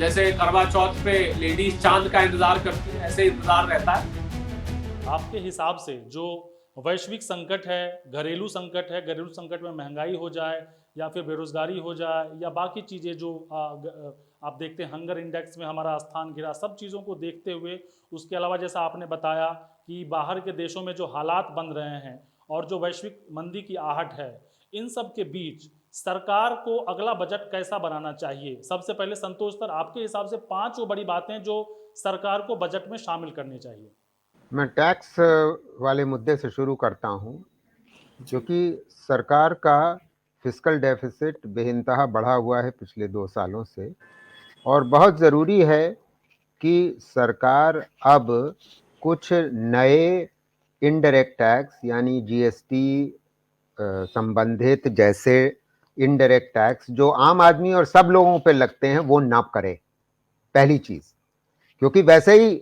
जैसे करवा चौथ पे लेडीज चांद का इंतजार करती है, ऐसे इंतजार रहता है। आपके हिसाब से जो वैश्विक संकट है, घरेलू संकट में महंगाई हो जाए या फिर बेरोजगारी हो जाए या बाकी चीज़ें जो आप देखते हैं हंगर इंडेक्स में हमारा स्थान गिरा, सब चीज़ों को देखते हुए, उसके अलावा जैसा आपने बताया कि बाहर के देशों में जो हालात बन रहे हैं और जो वैश्विक मंदी की आहट है, इन सब के बीच सरकार को अगला बजट कैसा बनाना चाहिए? सबसे पहले संतोष सर, आपके हिसाब से 5 वो बड़ी बातें जो सरकार को बजट में शामिल करनी चाहिए। मैं टैक्स वाले मुद्दे से शुरू करता हूं, जी। क्योंकि सरकार का फिस्कल डेफिसिट बेइंतहा बढ़ा हुआ है पिछले 2 सालों से, और बहुत ज़रूरी है कि सरकार अब कुछ नए इनडायरेक्ट टैक्स यानी जीएसटी संबंधित जैसे इनडायरेक्ट टैक्स जो आम आदमी और सब लोगों पे लगते हैं वो ना करे, पहली चीज़। क्योंकि वैसे ही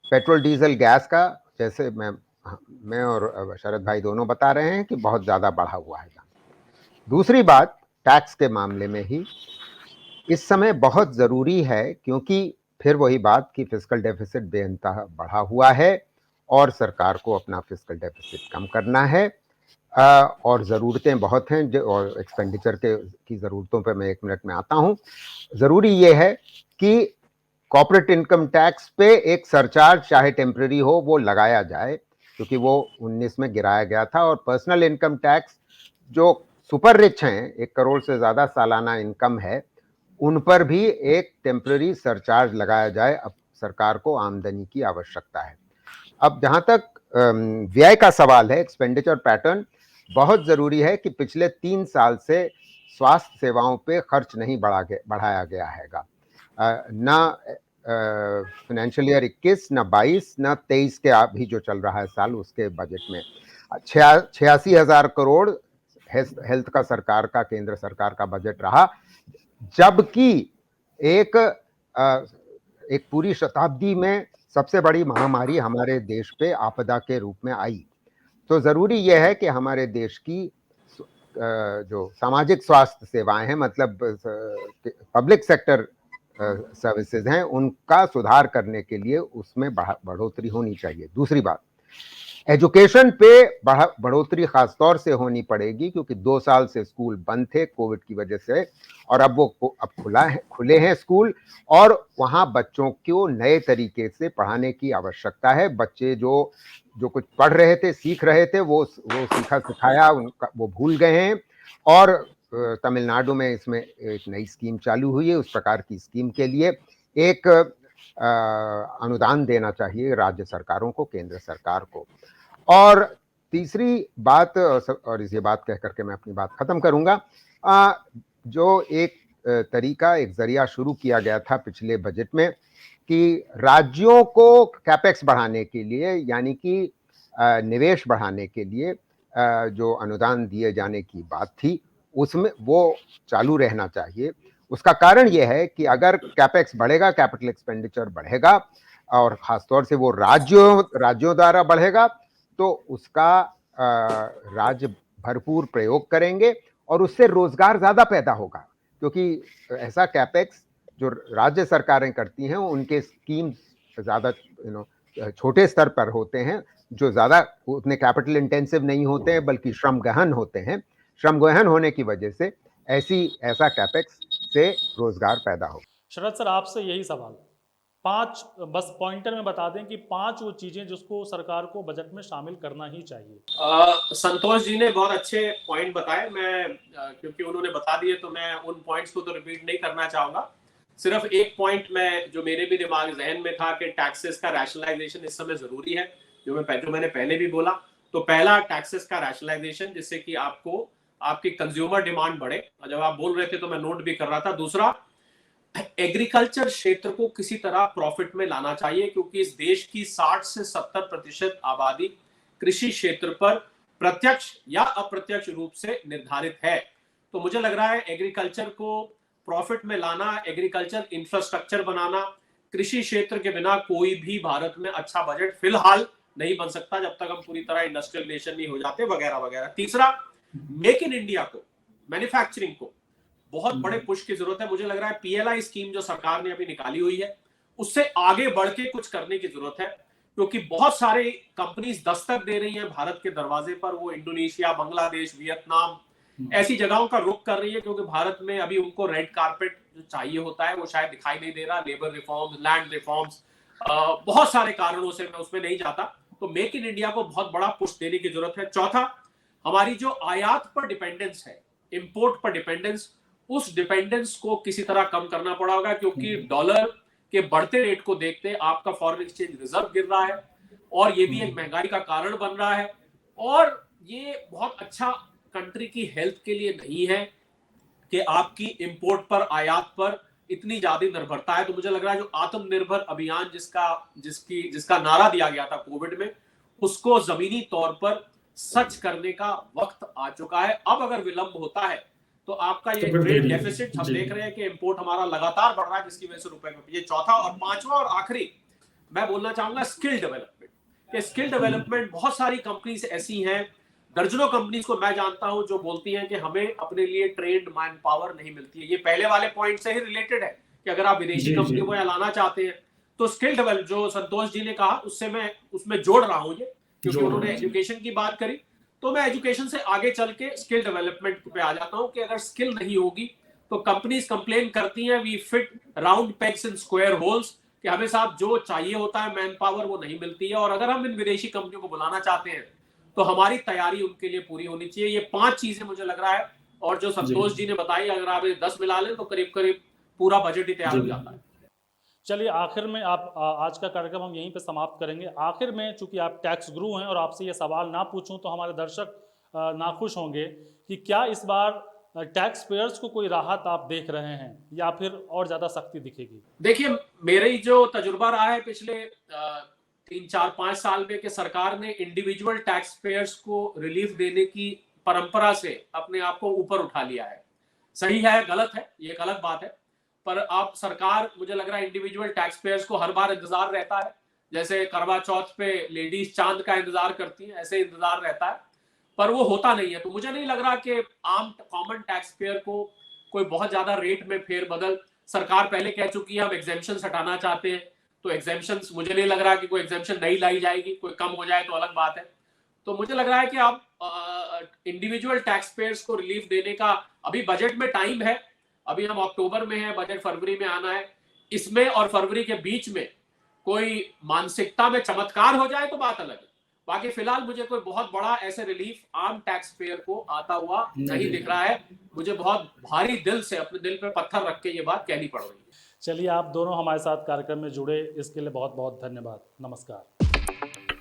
पेट्रोल डीजल गैस का, जैसे मैं और शरद भाई दोनों बता रहे हैं कि बहुत ज़्यादा बढ़ा हुआ है। दूसरी बात, टैक्स के मामले में ही इस समय बहुत ज़रूरी है, क्योंकि फिर वही बात कि फिस्कल डेफिसिट बेइंतहा बढ़ा हुआ है और सरकार को अपना फिस्कल डेफिसिट कम करना है। और ज़रूरतें बहुत हैं जो, और एक्सपेंडिचर की ज़रूरतों पे मैं 1 मिनट में आता हूँ। ज़रूरी ये है कि कॉर्पोरेट इनकम टैक्स पे एक सरचार्ज, चाहे टेम्पररी हो, वो लगाया जाए, क्योंकि वो 19 में गिराया गया था। और पर्सनल इनकम टैक्स जो सुपर रिच हैं, 1 करोड़ से ज़्यादा सालाना इनकम है, उन पर भी एक टेम्पररी सरचार्ज लगाया जाए। अब सरकार को आमदनी की आवश्यकता है। अब जहां तक व्यय का सवाल है, एक्सपेंडिचर पैटर्न, बहुत ज़रूरी है कि पिछले 3 साल से स्वास्थ्य सेवाओं पे खर्च नहीं बढ़ाया गया हैगा। ना फाइनेंशियल ईयर 21, ना 22, ना 23 के अभी जो चल रहा है साल, उसके बजट में 86,000 करोड़ हेल्थ का सरकार का, केंद्र सरकार का बजट रहा, जबकि एक एक पूरी शताब्दी में सबसे बड़ी महामारी हमारे देश पे आपदा के रूप में आई। तो ज़रूरी यह है कि हमारे देश की जो सामाजिक स्वास्थ्य सेवाएं हैं, मतलब पब्लिक सेक्टर सर्विसेज हैं, उनका सुधार करने के लिए उसमें बढ़ोतरी होनी चाहिए। दूसरी बात, एजुकेशन पे बढ़ोतरी खास तौर से होनी पड़ेगी, क्योंकि 2 साल से स्कूल बंद थे कोविड की वजह से, और अब खुले हैं स्कूल, और वहाँ बच्चों को नए तरीके से पढ़ाने की आवश्यकता है। बच्चे जो कुछ पढ़ रहे थे, सीख रहे थे, वो सीखा सिखाया उनका वो भूल गए हैं। और तमिलनाडु में इसमें एक नई स्कीम चालू हुई है। उस प्रकार की स्कीम के लिए एक अनुदान देना चाहिए राज्य सरकारों को, केंद्र सरकार को। और तीसरी बात, और इस बात कह करके मैं अपनी बात खत्म करूंगा, जो एक तरीका, एक जरिया शुरू किया गया था पिछले बजट में कि राज्यों को कैपेक्स बढ़ाने के लिए, यानी कि निवेश बढ़ाने के लिए जो अनुदान दिए जाने की बात थी, उसमें वो चालू रहना चाहिए। उसका कारण यह है कि अगर कैपेक्स बढ़ेगा, कैपिटल एक्सपेंडिचर बढ़ेगा, और खासतौर से वो राज्यों द्वारा बढ़ेगा, तो उसका राज्य भरपूर प्रयोग करेंगे और उससे रोजगार ज्यादा पैदा होगा। क्योंकि ऐसा कैपेक्स जो राज्य सरकारें करती हैं, उनके स्कीम ज्यादा छोटे स्तर पर होते हैं, जो ज्यादा उतने कैपिटल इंटेंसिव नहीं होते हैं, बल्कि श्रम गहन होते हैं। श्रम गहन होने की वजह से ऐसा कैपेक्स से रोजगार पैदा हो। शरद सर, आपसे यही सवाल, 5 बस पॉइंटर में बता दें कि 5 वो चीजें जिसको सरकार को बजट में शामिल करना ही चाहिए। संतोष जी ने बहुत अच्छे पॉइंट बताए। मैं क्योंकि उन्होंने बता दिए तो मैं उन पॉइंट्स को तो रिपीट नहीं करना चाहूंगा। सिर्फ एक पॉइंट मैं, जो मेरे भी दिमाग जहन में था कि टैक्सेस का रैशनलाइजेशन इस समय जरूरी है, जो मैंने पहले भी बोला। तो पहला, टैक्सेस का रैशनलाइजेशन, जिससे कि आपको आपकी कंज्यूमर डिमांड बढ़े। और जब आप बोल रहे थे तो मैं नोट भी कर रहा था। दूसरा, एग्रीकल्चर क्षेत्र को किसी तरह प्रॉफिट में लाना चाहिए, क्योंकि इस देश की 60 से 70% आबादी कृषि क्षेत्र पर प्रत्यक्ष या अप्रत्यक्ष रूप से निर्धारित है। तो मुझे लग रहा है एग्रीकल्चर को प्रॉफिट में लाना, एग्रीकल्चर इंफ्रास्ट्रक्चर बनाना, कृषि क्षेत्र के बिना कोई भी भारत में अच्छा बजट फिलहाल नहीं बन सकता, जब तक हम पूरी तरह इंडस्ट्रियल नेशन नहीं हो जाते, वगैरह वगैरह। तीसरा, मेक इन इंडिया को, मैन्युफैक्चरिंग को बहुत बड़े पुश की जरूरत है। मुझे लग रहा है PLI स्कीम जो सरकार ने अभी निकाली हुई है उससे आगे बढ़ के कुछ करने की जरूरत है, क्योंकि बहुत सारे कंपनीज दस्तक दे रही हैं भारत के दरवाजे पर। वो इंडोनेशिया, बांग्लादेश, वियतनाम ऐसी जगहों का रुख कर रही है, क्योंकि भारत में अभी उनको रेड कारपेट जो चाहिए होता है वो शायद दिखाई नहीं दे रहा। लेबर रिफॉर्म्स, लैंड रिफॉर्म्स, बहुत सारे कारणों से, मैं उसमें नहीं जाता। तो मेक इन इंडिया को बहुत बड़ा पुश देने की जरूरत है। चौथा, हमारी जो आयात पर डिपेंडेंस है, इंपोर्ट पर डिपेंडेंस, उस डिपेंडेंस को किसी तरह कम करना पड़ा होगा, क्योंकि डॉलर के बढ़ते रेट को देखते आपका फॉरेन एक्सचेंज रिजर्व गिर रहा है और ये भी एक महंगाई का कारण बन रहा है। और ये बहुत अच्छा कंट्री की हेल्थ के लिए नहीं है कि आपकी इंपोर्ट पर, आयात पर इतनी ज्यादा निर्भरता है। तो मुझे लग रहा है जो आत्मनिर्भर अभियान जिसका नारा दिया गया था कोविड में, उसको जमीनी तौर पर सच करने का वक्त आ चुका है। अब अगर विलंब होता है तो आपका ये ट्रेड डेफिसिट हम देख रहे हैं कि इंपोर्ट हमारा लगातार बढ़ रहा है, जिसकी वजह से रुपए में। ये चौथा। और पांचवा और आखिरी मैं बोलना चाहूंगा स्किल डेवलपमेंट। कि स्किल डेवलपमेंट, बहुत सारी कंपनीज ऐसी हैं, दर्जनों कंपनीज को मैं जानता हूं जो बोलती हैं कि हमें अपने लिए ट्रेंड मैन पावर नहीं मिलती है। ये पहले वाले पॉइंट से ही रिलेटेड है कि अगर आप विदेशी कंपनियों को लाना चाहते हैं तो स्किल डेवलप, जो संतोष जी ने कहा उससे मैं उसमें जोड़ रहा हूं ये, क्योंकि उन्होंने एजुकेशन की बात करी। तो मैं एजुकेशन से आगे चल के स्किल डेवलपमेंट पे आ जाता हूं कि अगर स्किल नहीं होगी तो कंपनीज कंप्लेन करती हैं, we fit round pegs in square holes, कि हमें साहब जो चाहिए होता है मैन पावर वो नहीं मिलती है। और अगर हम इन विदेशी कंपनियों को बुलाना चाहते हैं तो हमारी तैयारी उनके लिए पूरी होनी चाहिए। ये 5 चीजें मुझे लग रहा है, और जो संतोष जी ने बताई, अगर आप 10 मिला लें तो करीब करीब पूरा बजट ही तैयार हो जाता है। चलिए, आखिर में आज का कार्यक्रम हम यहीं पे समाप्त करेंगे। आखिर में, चूंकि आप टैक्स गुरु हैं और आपसे ये सवाल ना पूछूं तो हमारे दर्शक नाखुश होंगे कि क्या इस बार टैक्स पेयर्स को कोई राहत आप देख रहे हैं या फिर और ज्यादा सख्ती दिखेगी? देखिए, मेरी जो तजुर्बा रहा है पिछले 3-4-5 साल में कि सरकार ने इंडिविजुअल टैक्स पेयर्स को रिलीफ देने की परंपरा से अपने आप को ऊपर उठा लिया है। सही है, गलत है, ये एक अलग बात है, पर अब सरकार, मुझे लग रहा है इंडिविजुअल टैक्स पेयर्स को हर बार इंतजार रहता है। जैसे करवा चौथ पे लेडीज चांद का इंतजार करती हैं, ऐसे इंतजार रहता है, पर वो होता नहीं है। तो मुझे नहीं लग रहा कि आम कॉमन टैक्स पेयर को कोई बहुत ज्यादा रेट में फेरबदल, सरकार पहले कह चुकी है हम एग्जेम्पशन हटाना चाहते हैं, तो एग्जेम्पशन, मुझे नहीं लग रहा कि कोई एग्जेम्पशन नहीं लाई जाएगी। कोई कम हो जाए तो अलग बात है। तो मुझे लग रहा है कि अब इंडिविजुअल टैक्स पेयर्स को रिलीफ देने का अभी बजट में टाइम है। अभी हम अक्टूबर में हैं, बजट फरवरी में आना है। इसमें और फरवरी के बीच में कोई मानसिकता में चमत्कार हो जाए तो बात अलग है। बाकी फिलहाल मुझे कोई बहुत बड़ा ऐसे रिलीफ आम टैक्स पेयर को आता हुआ नहीं दिख रहा है। मुझे बहुत भारी दिल से, अपने दिल पे पत्थर रख के ये बात कहनी पड़ रही है। चलिए, आप दोनों हमारे साथ कार्यक्रम में जुड़े, इसके लिए बहुत बहुत धन्यवाद। नमस्कार।